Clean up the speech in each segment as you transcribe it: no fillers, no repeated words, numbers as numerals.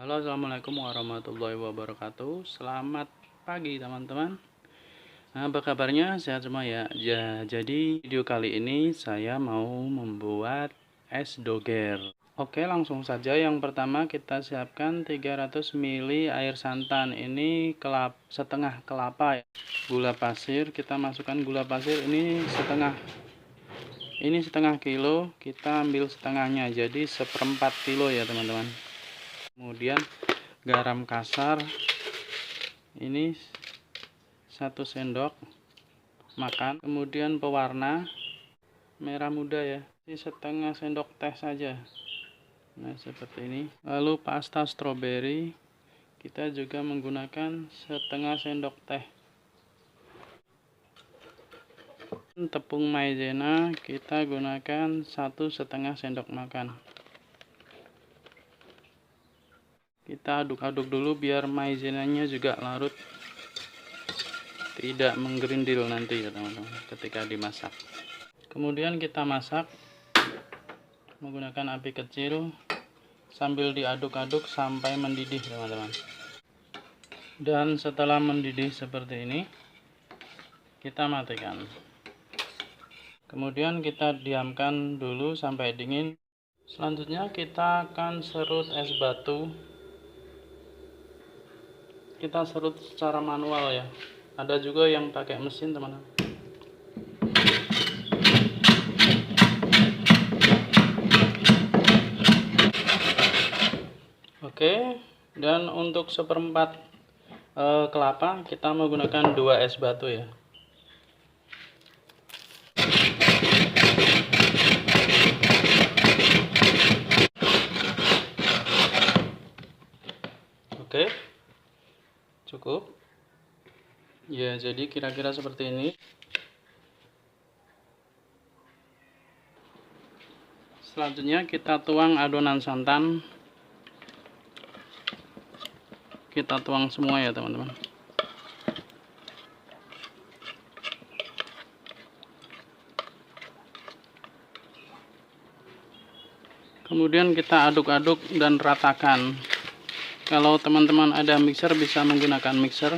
Halo, assalamualaikum warahmatullahi wabarakatuh. Selamat pagi teman-teman. Nah, apa kabarnya? Sehat semua ya? Jadi video kali ini saya mau membuat es doger. Oke, langsung saja. Yang pertama kita siapkan 300 ml air santan. Ini setengah kelapa ya. Gula pasir, kita masukkan gula pasir ini setengah. Ini setengah kilo, kita ambil setengahnya, jadi 1/4 kilo ya teman-teman. Kemudian garam kasar ini 1 sendok makan. Kemudian pewarna merah muda ya, ini setengah sendok teh saja. Nah, seperti ini. Lalu pasta stroberi kita juga menggunakan setengah sendok teh. Tepung maizena kita gunakan 1,5 sendok makan. Kita aduk-aduk dulu biar maizenanya juga larut, tidak menggerindil nanti ya teman-teman ketika dimasak. Kemudian kita masak menggunakan api kecil sambil diaduk-aduk sampai mendidih teman-teman. Dan setelah mendidih seperti ini kita matikan. Kemudian kita diamkan dulu sampai dingin. Selanjutnya kita akan serut es batu. Kita serut secara manual ya, ada juga yang pakai mesin teman-teman. Oke, dan untuk 1/4 kelapa kita menggunakan 2 es batu ya. Oke, cukup ya, jadi kira-kira seperti ini. Selanjutnya kita tuang adonan santan, kita tuang semua ya teman-teman. Kemudian kita aduk-aduk dan ratakan. Kalau teman-teman ada mixer bisa menggunakan mixer.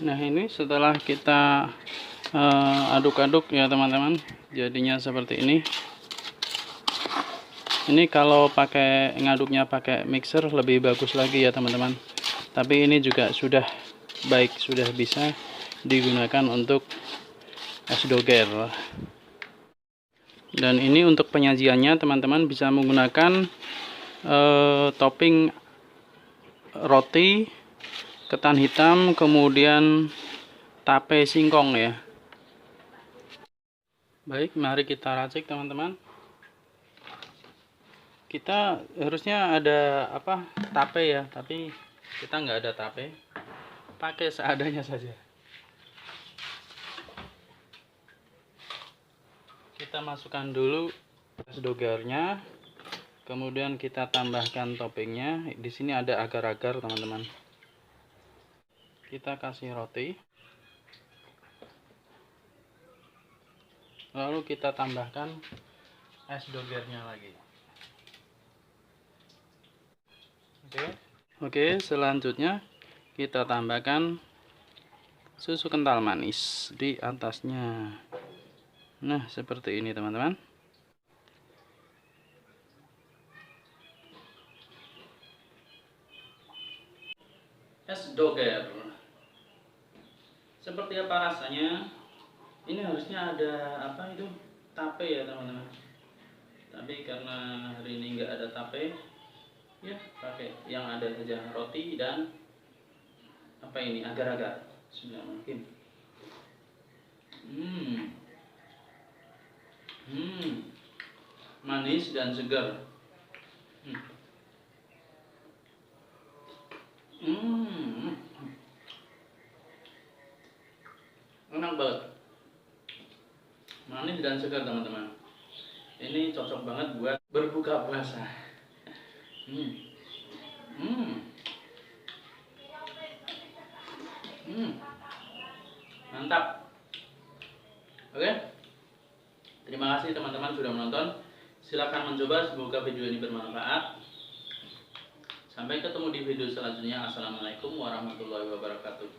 Nah, ini setelah kita aduk-aduk ya teman-teman, jadinya seperti ini. Ini kalau ngaduknya pakai mixer lebih bagus lagi ya teman-teman. Tapi ini juga sudah baik, sudah bisa digunakan untuk es doger. Dan ini untuk penyajiannya teman-teman bisa menggunakan topping roti, ketan hitam, kemudian tape singkong ya. Baik, mari kita racik teman-teman. Kita harusnya ada tape ya, tapi kita nggak ada tape, pakai seadanya saja. Kita masukkan dulu es dogernya, kemudian kita tambahkan toppingnya. Di sini ada agar-agar teman-teman. Kita kasih roti, lalu kita tambahkan es dogernya lagi. Oke, selanjutnya kita tambahkan susu kental manis di atasnya. Nah, seperti ini teman-teman. Es doger seperti apa rasanya? Ini harusnya ada tape ya teman-teman, tapi karena hari ini nggak ada tape ya, pakai yang ada saja roti dan agar-agar. Sudah mungkin manis dan segar. Enak banget, manis dan segar teman-teman. Ini cocok banget buat berbuka puasa. Mantap. Oke. Terima kasih teman-teman sudah menonton. Silahkan mencoba, semoga video ini bermanfaat. Sampai ketemu di video selanjutnya. Assalamualaikum warahmatullahi wabarakatuh.